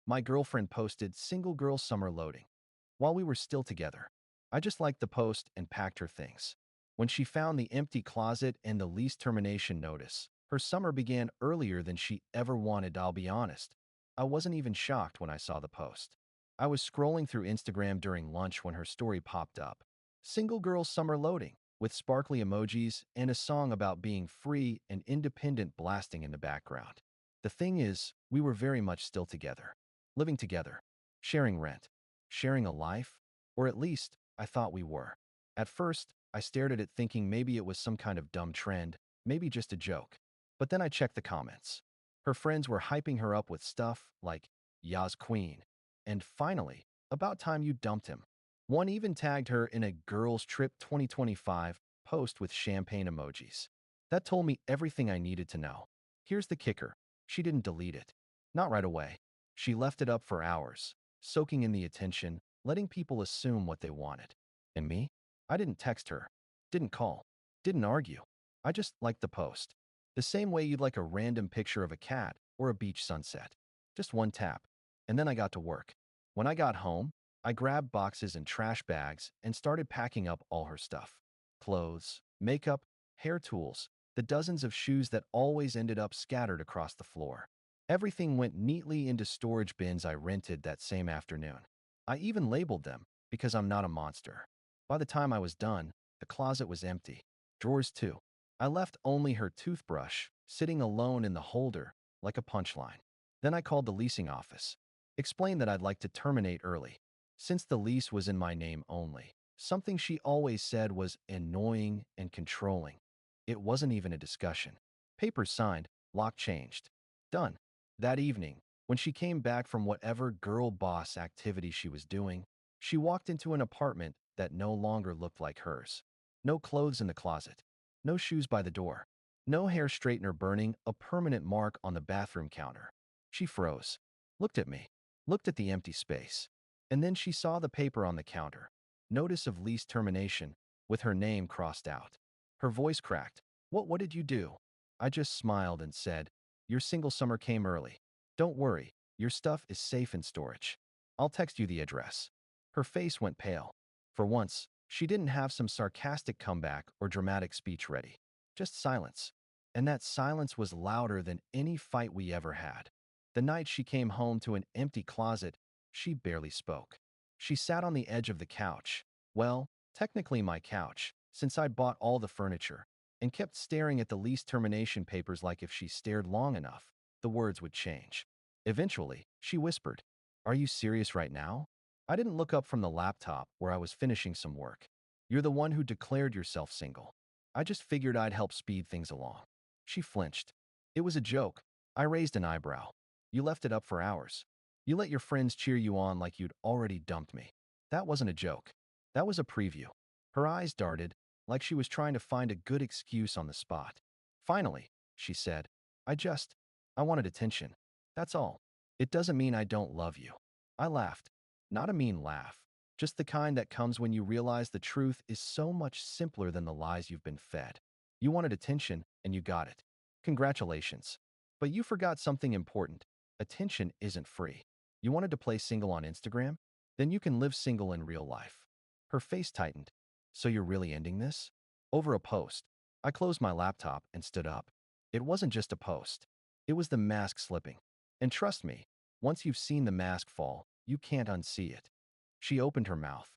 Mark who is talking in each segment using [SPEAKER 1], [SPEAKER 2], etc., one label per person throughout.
[SPEAKER 1] My girlfriend posted single girl summer loading. While we were still together, I just liked the post and packed her things. When she found the empty closet and the lease termination notice, her summer began earlier than she ever wanted, I'll be honest. I wasn't even shocked when I saw the post. I was scrolling through Instagram during lunch when her story popped up. Single girl summer loading, with sparkly emojis and a song about being free and independent blasting in the background. The thing is, we were very much still together. Living together. Sharing rent. Sharing a life? Or at least, I thought we were. At first, I stared at it thinking maybe it was some kind of dumb trend, maybe just a joke. But then I checked the comments. Her friends were hyping her up with stuff like, Yas Queen. And finally, about time you dumped him. One even tagged her in a Girls Trip 2025 post with champagne emojis. That told me everything I needed to know. Here's the kicker. She didn't delete it. Not right away. She left it up for hours, soaking in the attention, letting people assume what they wanted. And me? I didn't text her, didn't call, didn't argue. I just liked the post. The same way you'd like a random picture of a cat or a beach sunset. Just one tap. And then I got to work. When I got home, I grabbed boxes and trash bags and started packing up all her stuff. Clothes, makeup, hair tools, the dozens of shoes that always ended up scattered across the floor. Everything went neatly into storage bins I rented that same afternoon. I even labeled them because I'm not a monster. By the time I was done, the closet was empty. Drawers too. I left only her toothbrush, sitting alone in the holder, like a punchline. Then I called the leasing office. Explained that I'd like to terminate early, since the lease was in my name only. Something she always said was annoying and controlling. It wasn't even a discussion. Papers signed, lock changed. Done. That evening, when she came back from whatever girl boss activity she was doing, she walked into an apartment that no longer looked like hers. No clothes in the closet. No shoes by the door. No hair straightener burning a permanent mark on the bathroom counter. She froze. Looked at me. Looked at the empty space. And then she saw the paper on the counter. Notice of lease termination, with her name crossed out. Her voice cracked. What did you do? I just smiled and said, your single summer came early. Don't worry, your stuff is safe in storage. I'll text you the address. Her face went pale. For once, she didn't have some sarcastic comeback or dramatic speech ready. Just silence. And that silence was louder than any fight we ever had. The night she came home to an empty closet, she barely spoke. She sat on the edge of the couch. Well, technically my couch, since I'd bought all the furniture, and kept staring at the lease termination papers like if she stared long enough, the words would change. Eventually, she whispered, are you serious right now? I didn't look up from the laptop where I was finishing some work. You're the one who declared yourself single. I just figured I'd help speed things along. She flinched. It was a joke. I raised an eyebrow. You left it up for hours. You let your friends cheer you on like you'd already dumped me. That wasn't a joke. That was a preview. Her eyes darted, like she was trying to find a good excuse on the spot. Finally, she said, I wanted attention. That's all. It doesn't mean I don't love you. I laughed. Not a mean laugh, just the kind that comes when you realize the truth is so much simpler than the lies you've been fed. You wanted attention, and you got it. Congratulations. But you forgot something important. Attention isn't free. You wanted to play single on Instagram? Then you can live single in real life. Her face tightened. So you're really ending this? Over a post. I closed my laptop and stood up. It wasn't just a post. It was the mask slipping. And trust me, once you've seen the mask fall, you can't unsee it. She opened her mouth,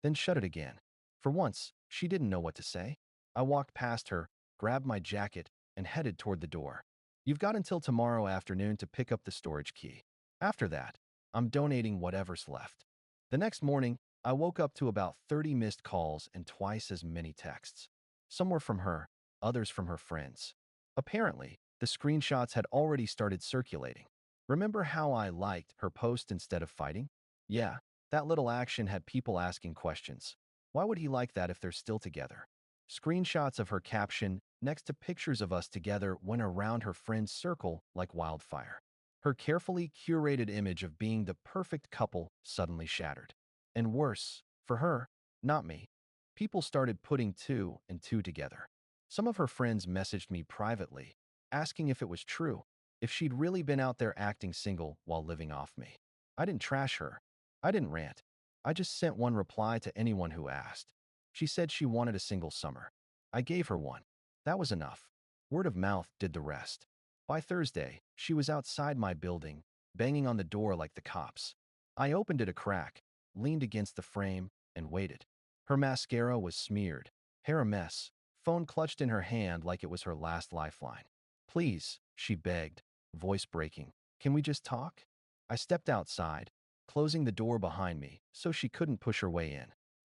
[SPEAKER 1] then shut it again. For once, she didn't know what to say. I walked past her, grabbed my jacket, and headed toward the door. You've got until tomorrow afternoon to pick up the storage key. After that, I'm donating whatever's left. The next morning, I woke up to about 30 missed calls and twice as many texts. Some were from her, others from her friends. Apparently, the screenshots had already started circulating. Remember how I liked her post instead of fighting? Yeah, that little action had people asking questions. Why would he like that if they're still together? Screenshots of her caption next to pictures of us together went around her friend's circle like wildfire. Her carefully curated image of being the perfect couple suddenly shattered. And worse, for her, not me. People started putting two and two together. Some of her friends messaged me privately, asking if it was true, if she'd really been out there acting single while living off me. I didn't trash her. I didn't rant. I just sent one reply to anyone who asked. She said she wanted a single summer. I gave her one. That was enough. Word of mouth did the rest. By Thursday, she was outside my building, banging on the door like the cops. I opened it a crack, leaned against the frame, and waited. Her mascara was smeared, hair a mess, phone clutched in her hand like it was her last lifeline. Please, she begged, voice breaking. Can we just talk? I stepped outside, closing the door behind me so she couldn't push her way in.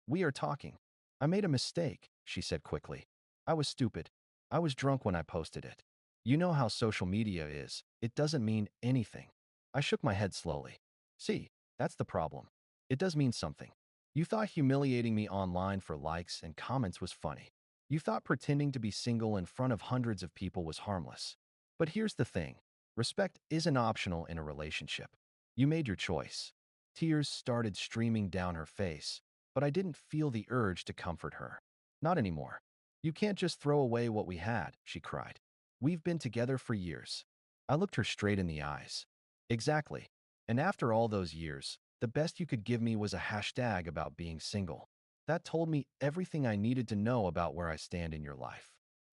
[SPEAKER 1] We are talking. I made a mistake, she said quickly. I was stupid. I was drunk when I posted it. You know how social media is. It doesn't mean anything. I shook my head slowly. See, that's the problem. It does mean something. You thought humiliating me online for likes and comments was funny. You thought pretending to be single in front of hundreds of people was harmless. But here's the thing. Respect isn't optional in a relationship. You made your choice. Tears started streaming down her face, but I didn't feel the urge to comfort her. Not anymore. You can't just throw away what we had, she cried. We've been together for years. I looked her straight in the eyes. Exactly. And after all those years, the best you could give me was a hashtag about being single. That told me everything I needed to know about where I stand in your life.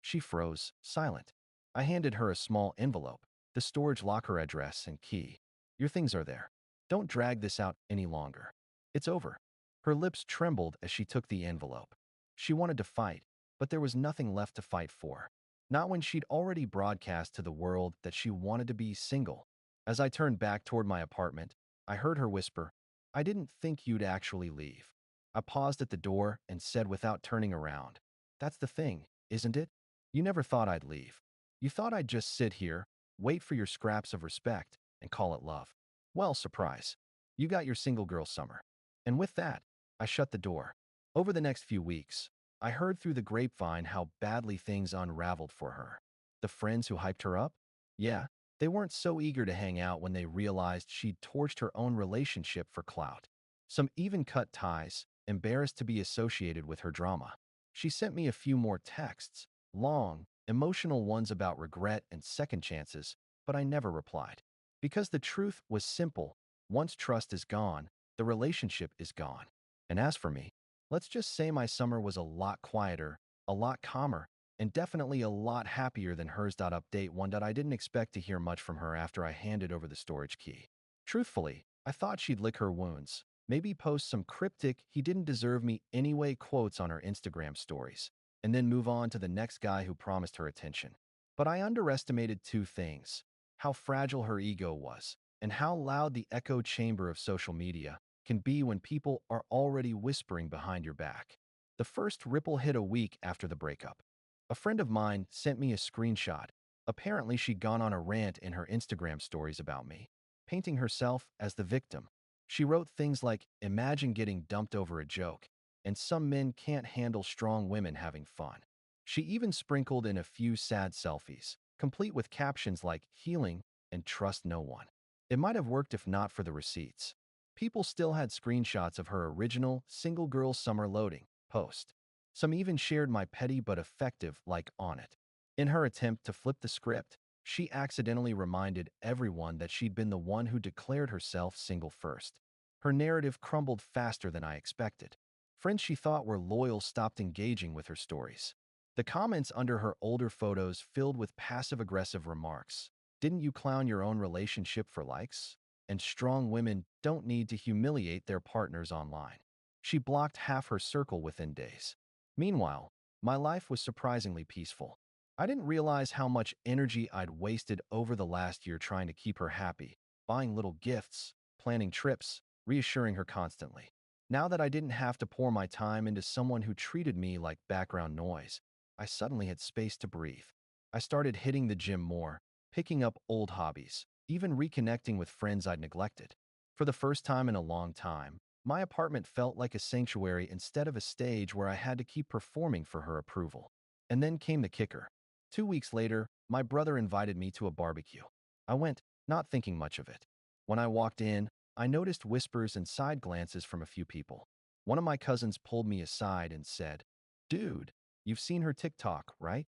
[SPEAKER 1] She froze, silent. I handed her a small envelope, the storage locker address and key. Your things are there. Don't drag this out any longer. It's over. Her lips trembled as she took the envelope. She wanted to fight, but there was nothing left to fight for. Not when she'd already broadcast to the world that she wanted to be single. As I turned back toward my apartment, I heard her whisper, I didn't think you'd actually leave. I paused at the door and said without turning around, that's the thing, isn't it? You never thought I'd leave. You thought I'd just sit here, wait for your scraps of respect, and call it love. Well, surprise. You got your single girl summer. And with that, I shut the door. Over the next few weeks, I heard through the grapevine how badly things unraveled for her. The friends who hyped her up? Yeah, they weren't so eager to hang out when they realized she'd torched her own relationship for clout. Some even cut ties, embarrassed to be associated with her drama. She sent me a few more texts, long, emotional ones about regret and second chances, but I never replied. Because the truth was simple, once trust is gone, the relationship is gone. And as for me, let's just say my summer was a lot quieter, a lot calmer, and definitely a lot happier than hers. Update one. I didn't expect to hear much from her after I handed over the storage key. Truthfully, I thought she'd lick her wounds, maybe post some cryptic "he didn't deserve me anyway" quotes on her Instagram stories, and then move on to the next guy who promised her attention. But I underestimated two things: how fragile her ego was, and how loud the echo chamber of social media can be when people are already whispering behind your back. The first ripple hit a week after the breakup. A friend of mine sent me a screenshot. Apparently, she'd gone on a rant in her Instagram stories about me, painting herself as the victim. She wrote things like, imagine getting dumped over a joke, and some men can't handle strong women having fun. She even sprinkled in a few sad selfies, complete with captions like healing and trust no one. It might have worked if not for the receipts. People still had screenshots of her original single girl summer loading post. Some even shared my petty but effective like on it. In her attempt to flip the script, she accidentally reminded everyone that she'd been the one who declared herself single first. Her narrative crumbled faster than I expected. Friends she thought were loyal stopped engaging with her stories. The comments under her older photos filled with passive-aggressive remarks. Didn't you clown your own relationship for likes? And strong women don't need to humiliate their partners online. She blocked half her circle within days. Meanwhile, my life was surprisingly peaceful. I didn't realize how much energy I'd wasted over the last year trying to keep her happy, buying little gifts, planning trips, reassuring her constantly. Now that I didn't have to pour my time into someone who treated me like background noise, I suddenly had space to breathe. I started hitting the gym more, picking up old hobbies, even reconnecting with friends I'd neglected. For the first time in a long time, my apartment felt like a sanctuary instead of a stage where I had to keep performing for her approval. And then came the kicker. 2 weeks later, my brother invited me to a barbecue. I went, not thinking much of it. When I walked in, I noticed whispers and side glances from a few people. One of my cousins pulled me aside and said, Dude, you've seen her TikTok, right?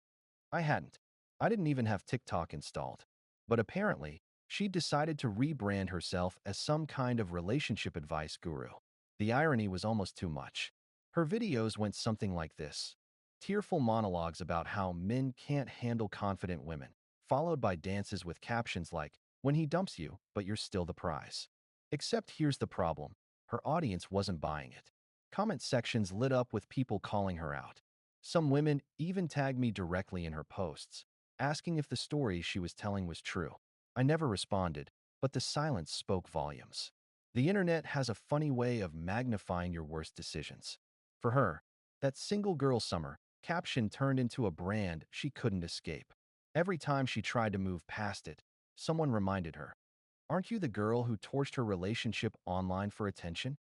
[SPEAKER 1] I hadn't. I didn't even have TikTok installed. But apparently, She decided to rebrand herself as some kind of relationship advice guru. The irony was almost too much. Her videos went something like this: tearful monologues about how men can't handle confident women, followed by dances with captions like, "When he dumps you, but you're still the prize." Except here's the problem: her audience wasn't buying it. Comment sections lit up with people calling her out. Some women even tagged me directly in her posts, asking if the story she was telling was true. I never responded, but the silence spoke volumes. The internet has a funny way of magnifying your worst decisions. For her, that single girl summer caption turned into a brand she couldn't escape. Every time she tried to move past it, someone reminded her, "Aren't you the girl who torched her relationship online for attention?"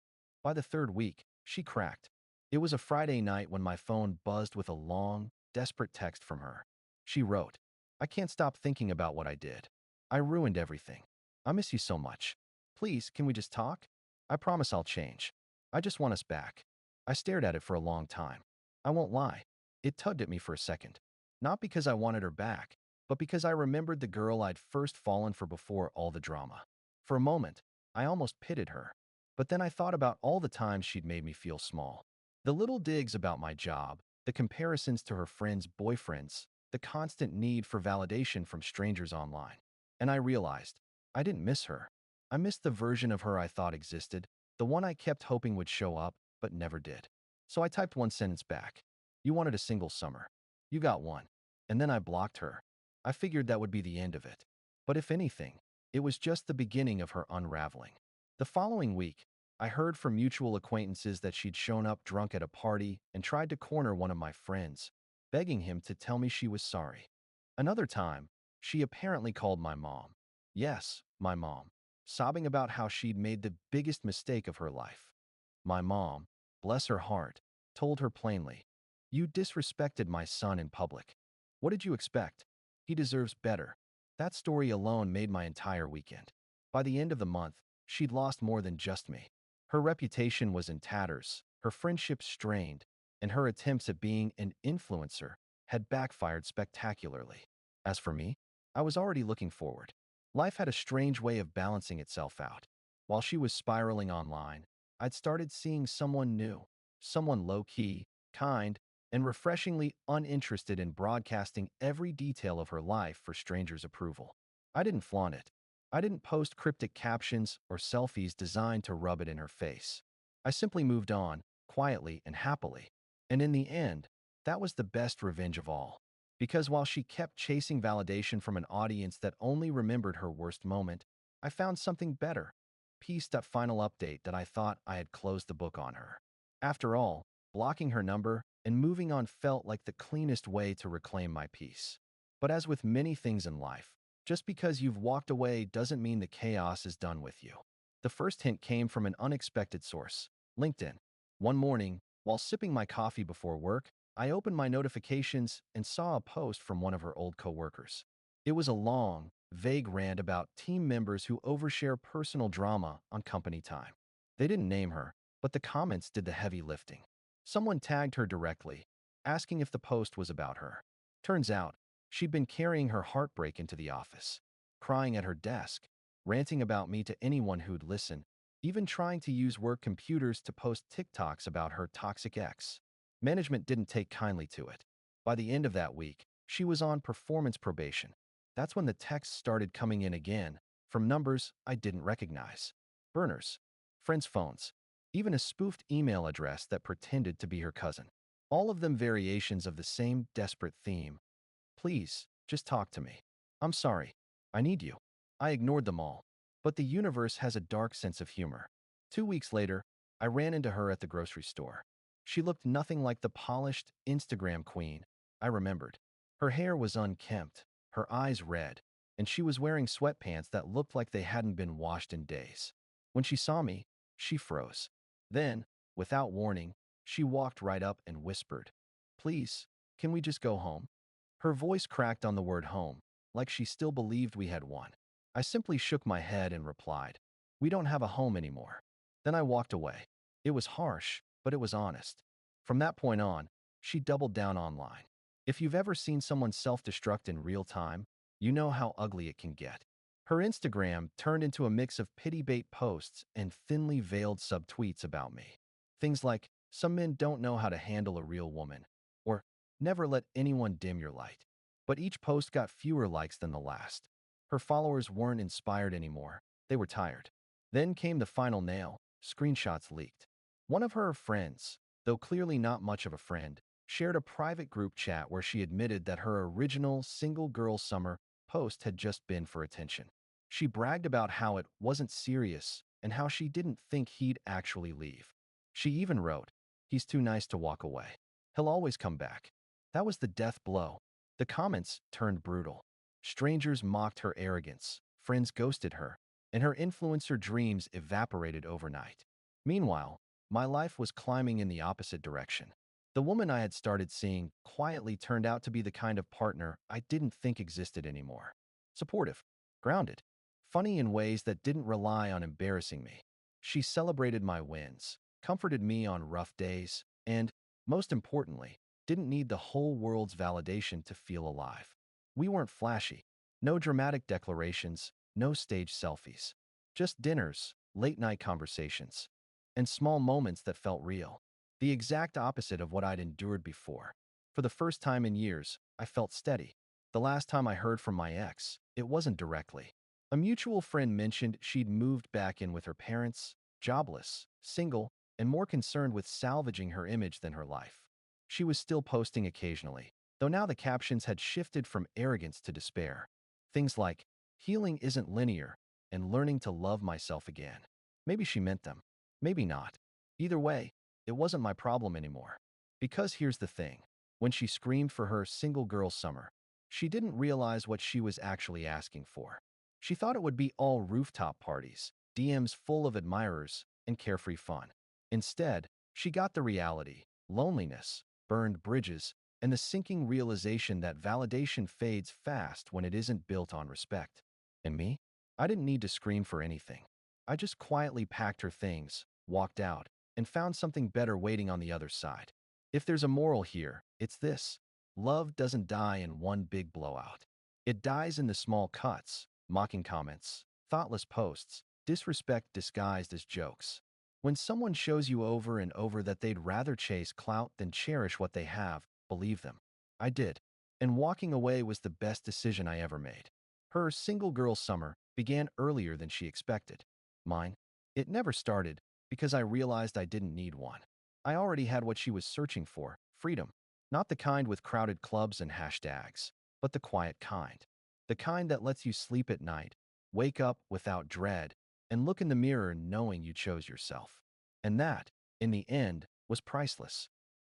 [SPEAKER 1] By the third week, she cracked. It was a Friday night when my phone buzzed with a long, desperate text from her. She wrote, "I can't stop thinking about what I did. I ruined everything. I miss you so much. Please, can we just talk? I promise I'll change. I just want us back." I stared at it for a long time. I won't lie. It tugged at me for a second. Not because I wanted her back, but because I remembered the girl I'd first fallen for before all the drama. For a moment, I almost pitied her. But then I thought about all the times she'd made me feel small. The little digs about my job, the comparisons to her friends' boyfriends, the constant need for validation from strangers online. And I realized, I didn't miss her. I missed the version of her I thought existed, the one I kept hoping would show up, but never did. So I typed one sentence back. "You wanted a single summer. You got one." And then I blocked her. I figured that would be the end of it. But if anything, it was just the beginning of her unraveling. The following week, I heard from mutual acquaintances that she'd shown up drunk at a party and tried to corner one of my friends, begging him to tell me she was sorry. Another time, she apparently called my mom. Yes, my mom, sobbing about how she'd made the biggest mistake of her life. My mom, bless her heart, told her plainly, "You disrespected my son in public. What did you expect? He deserves better." That story alone made my entire weekend. By the end of the month, she'd lost more than just me. Her reputation was in tatters, her friendships strained, and her attempts at being an influencer had backfired spectacularly. As for me, I was already looking forward. Life had a strange way of balancing itself out. While she was spiraling online, I'd started seeing someone new, someone low-key, kind, and refreshingly uninterested in broadcasting every detail of her life for strangers' approval. I didn't flaunt it. I didn't post cryptic captions or selfies designed to rub it in her face. I simply moved on, quietly and happily. And in the end, that was the best revenge of all. Because while she kept chasing validation from an audience that only remembered her worst moment, I found something better. Peace. That final update that I thought I had closed the book on her. After all, blocking her number and moving on felt like the cleanest way to reclaim my peace. But as with many things in life, just because you've walked away doesn't mean the chaos is done with you. The first hint came from an unexpected source, LinkedIn. One morning, while sipping my coffee before work, I opened my notifications and saw a post from one of her old coworkers. It was a long, vague rant about team members who overshare personal drama on company time. They didn't name her, but the comments did the heavy lifting. Someone tagged her directly, asking if the post was about her. Turns out, she'd been carrying her heartbreak into the office, crying at her desk, ranting about me to anyone who'd listen, even trying to use work computers to post TikToks about her toxic ex. Management didn't take kindly to it. By the end of that week, she was on performance probation. That's when the texts started coming in again, from numbers I didn't recognize. Burners, friends' phones, even a spoofed email address that pretended to be her cousin. All of them variations of the same desperate theme. "Please, just talk to me. I'm sorry. I need you." I ignored them all. But the universe has a dark sense of humor. 2 weeks later, I ran into her at the grocery store. She looked nothing like the polished Instagram queen I remembered. Her hair was unkempt, her eyes red, and she was wearing sweatpants that looked like they hadn't been washed in days. When she saw me, she froze. Then, without warning, she walked right up and whispered, "Please, can we just go home?" Her voice cracked on the word home, like she still believed we had won. I simply shook my head and replied, "We don't have a home anymore." Then I walked away. It was harsh, but it was honest. From that point on, she doubled down online. If you've ever seen someone self-destruct in real time, you know how ugly it can get. Her Instagram turned into a mix of pity-bait posts and thinly veiled subtweets about me. Things like, some men don't know how to handle a real woman, or never let anyone dim your light. But each post got fewer likes than the last. Her followers weren't inspired anymore. They were tired. Then came the final nail. Screenshots leaked. One of her friends, though clearly not much of a friend, shared a private group chat where she admitted that her original single girl summer post had just been for attention. She bragged about how it wasn't serious and how she didn't think he'd actually leave. She even wrote, "He's too nice to walk away. He'll always come back." That was the death blow. The comments turned brutal. Strangers mocked her arrogance, friends ghosted her, and her influencer dreams evaporated overnight. Meanwhile, my life was climbing in the opposite direction. The woman I had started seeing quietly turned out to be the kind of partner I didn't think existed anymore. Supportive, grounded, funny in ways that didn't rely on embarrassing me. She celebrated my wins, comforted me on rough days, and, most importantly, didn't need the whole world's validation to feel alive. We weren't flashy. No dramatic declarations, no stage selfies. Just dinners, late-night conversations, and small moments that felt real. The exact opposite of what I'd endured before. For the first time in years, I felt steady. The last time I heard from my ex, it wasn't directly. A mutual friend mentioned she'd moved back in with her parents, jobless, single, and more concerned with salvaging her image than her life. She was still posting occasionally, though now the captions had shifted from arrogance to despair. Things like, "Healing isn't linear," and "learning to love myself again." Maybe she meant them. Maybe not. Either way, it wasn't my problem anymore. Because here's the thing. When she screamed for her single girl summer, she didn't realize what she was actually asking for. She thought it would be all rooftop parties, DMs full of admirers, and carefree fun. Instead, she got the reality: loneliness, burned bridges, and the sinking realization that validation fades fast when it isn't built on respect. And me? I didn't need to scream for anything. I just quietly packed her things, walked out, and found something better waiting on the other side. If there's a moral here, it's this: love doesn't die in one big blowout. It dies in the small cuts, mocking comments, thoughtless posts, disrespect disguised as jokes. When someone shows you over and over that they'd rather chase clout than cherish what they have, believe them. I did. And walking away was the best decision I ever made. Her single girl summer began earlier than she expected. Mine? It never started because I realized I didn't need one. I already had what she was searching for: freedom. Not the kind with crowded clubs and hashtags, but the quiet kind. The kind that lets you sleep at night, wake up without dread, and look in the mirror knowing you chose yourself. And that, in the end, was priceless.